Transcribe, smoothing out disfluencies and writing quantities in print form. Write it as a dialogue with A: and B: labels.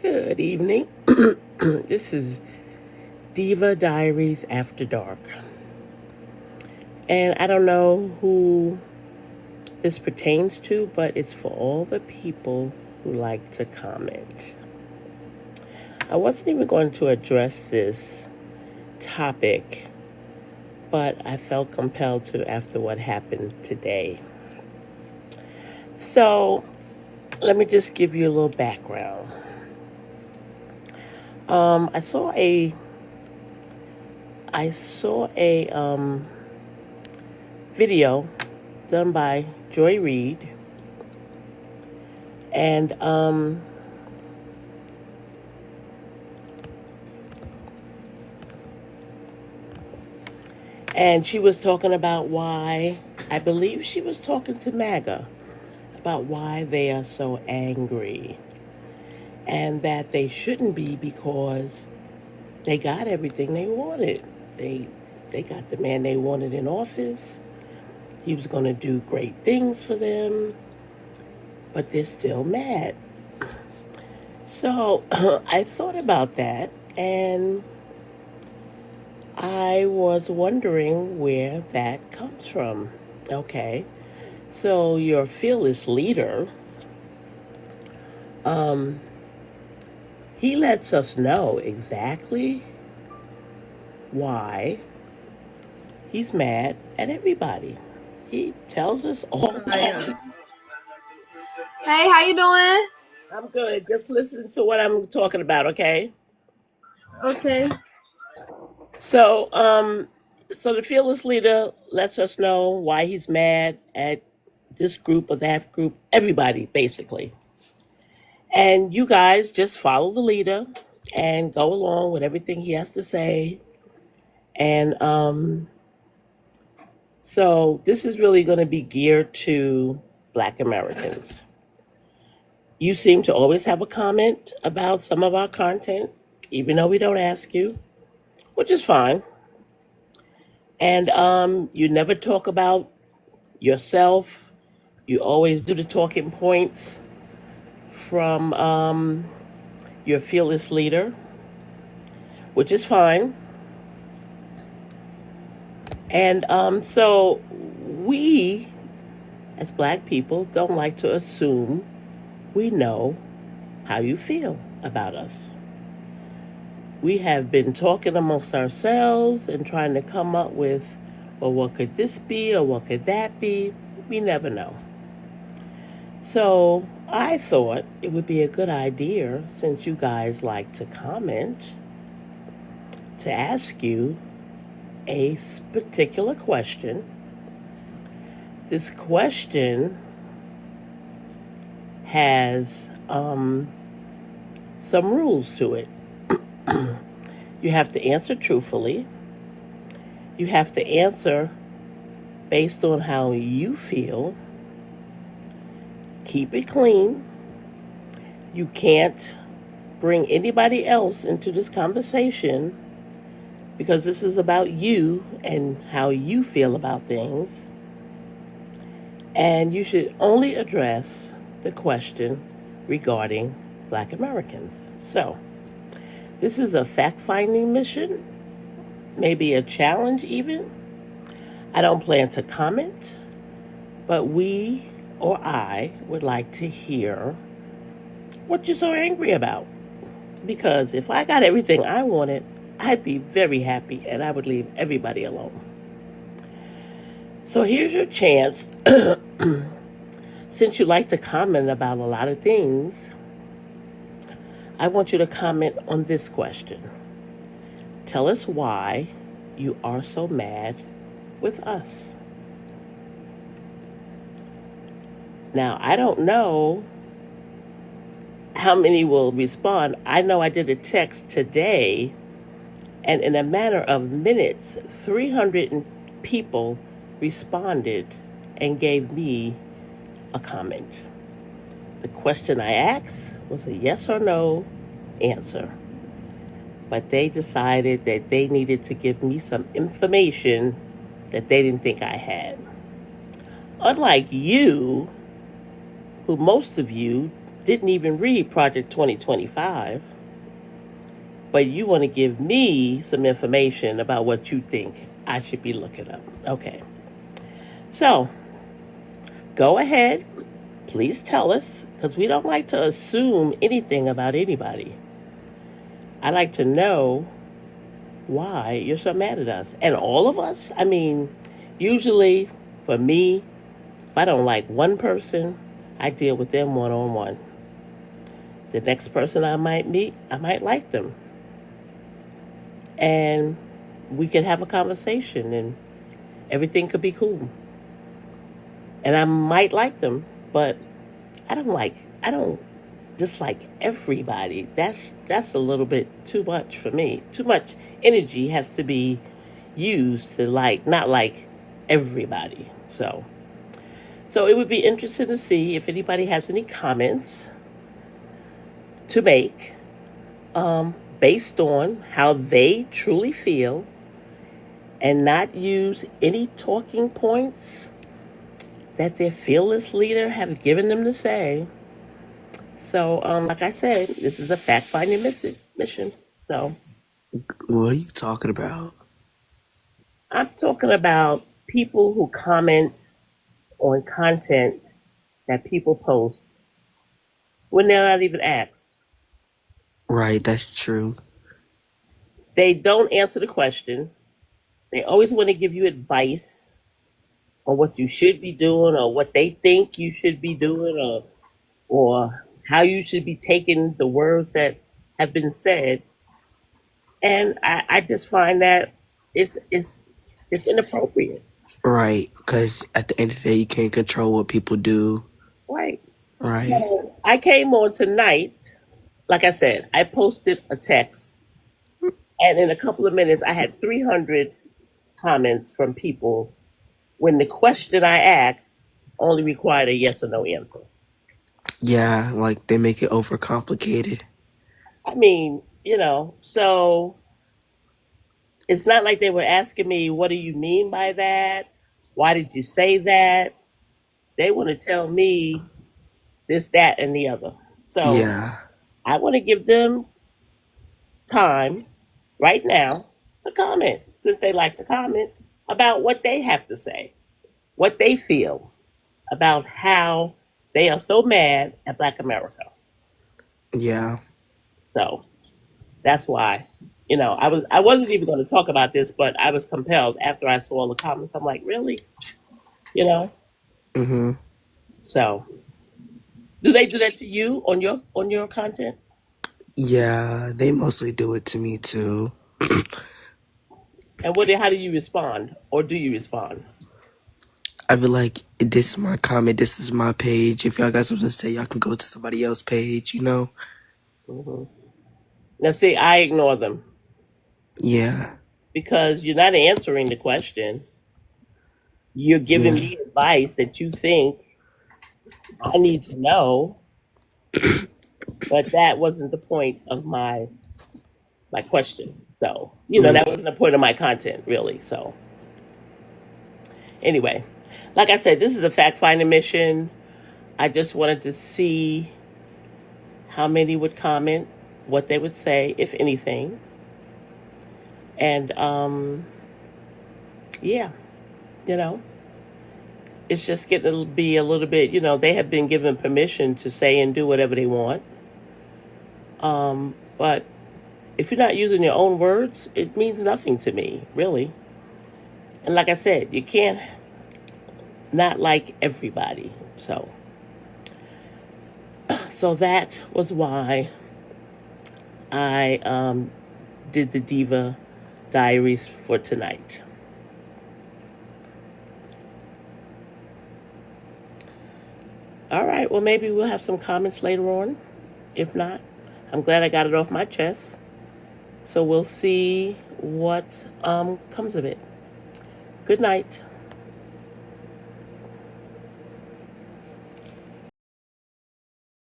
A: Good evening. This is Diva Diaries After Dark. And I don't know who this pertains to, but it's for all the people who like to comment. I wasn't even going to address this topic, but I felt compelled to after what happened today. So, let me just give you a little background. I saw a video done by Joy Reid, and she was talking about why, I believe she was talking to MAGA about why they are so angry, and that they shouldn't be because they got everything they wanted. They got the man they wanted in office. He was going to do great things for them, but they're still mad. So I thought about that, and I was wondering where that comes from. Okay, so your fearless leader, he lets us know exactly why he's mad at everybody. He tells us all that.
B: Hey, how you doing?
A: I'm good. Just listen to what I'm talking about, okay?
B: Okay.
A: So the fearless leader lets us know why he's mad at this group or that group, everybody basically. And you guys just follow the leader and go along with everything he has to say. And so this is really going to be geared to Black Americans. You seem to always have a comment about some of our content, even though we don't ask you, which is fine. And you never talk about yourself. You always do the talking points from your fearless leader, which is fine. And so we, as Black people, don't like to assume we know how you feel about us. We have been talking amongst ourselves and trying to come up with, well, what could this be or what could that be? We never know. So I thought it would be a good idea, since you guys like to comment, to ask you a particular question. This question has some rules to it. You have to answer truthfully. You have to answer based on how you feel. Keep it clean. You can't bring anybody else into this conversation, because this is about you and how you feel about things. And you should only address the question regarding Black Americans. So, this is a fact-finding mission, maybe a challenge even. I don't plan to comment, but we or I would like to hear what you're so angry about. Because if I got everything I wanted, I'd be very happy and I would leave everybody alone. So here's your chance. Since you like to comment about a lot of things, I want you to comment on this question. Tell us why you are so mad with us. Now, I don't know how many will respond. I know I did a text today, and in a matter of minutes, 300 people responded and gave me a comment. The question I asked was a yes or no answer, but they decided that they needed to give me some information that they didn't think I had. Unlike you, who most of you didn't even read Project 2025, but you want to give me some information about what you think I should be looking up. Okay. So go ahead. Please tell us, because we don't like to assume anything about anybody. I like to know why you're so mad at us. And all of us, I mean, usually for me, if I don't like one person, I deal with them one on one. The next person I might meet, I might like them. And we could have a conversation and everything could be cool. And I might like them, but I don't dislike everybody. That's a little bit too much for me. Too much energy has to be used to not like everybody. So it would be interesting to see if anybody has any comments to make based on how they truly feel and not use any talking points that their fearless leader have given them to say. So, like I said, this is a fact-finding mission. So,
C: What are you talking about?
A: I'm talking about people who comment on content that people post when they're not even asked.
C: Right, that's true.
A: They don't answer the question. They always want to give you advice on what you should be doing or what they think you should be doing or how you should be taking the words that have been said. And I just find that it's inappropriate.
C: Right, because at the end of the day, you can't control what people do.
A: Right.
C: Right.
A: So I came on tonight, like I said, I posted a text, and in a couple of minutes, I had 300 comments from people when the question I asked only required a yes or no answer.
C: Yeah, like they make it overcomplicated.
A: I mean, so it's not like they were asking me, what do you mean by that? Why did you say that? They want to tell me this, that, and the other. So
C: Yeah.
A: I want to give them time right now to comment, since they like to comment about what they have to say, what they feel about how they are so mad at Black America.
C: Yeah.
A: So that's why, I wasn't even going to talk about this, but I was compelled after I saw all the comments. I'm like, really? You know?
C: Mm-hmm.
A: So do they do that to you on your content?
C: Yeah, they mostly do it to me too.
A: And how do you respond? Or do you respond?
C: I feel like this is my comment, this is my page. If y'all got something to say, y'all can go to somebody else's page,
A: Hmm. Now see, I ignore them
C: Yeah.
A: because you're not answering the question. You're giving
C: Yeah.
A: me advice that you think I need to know, but that wasn't the point of my question. So, that wasn't the point of my content, really. So, anyway, like I said, this is a fact finding mission. I just wanted to see how many would comment, what they would say, if anything. And, yeah, you know, it's just getting to be a little bit, they have been given permission to say and do whatever they want. But if you're not using your own words, it means nothing to me, really. And like I said, you can't not like everybody. So that was why I did the Diva Diaries for tonight. All right, well, maybe we'll have some comments later on. If not, I'm glad I got it off my chest. So we'll see what comes of it. Good night.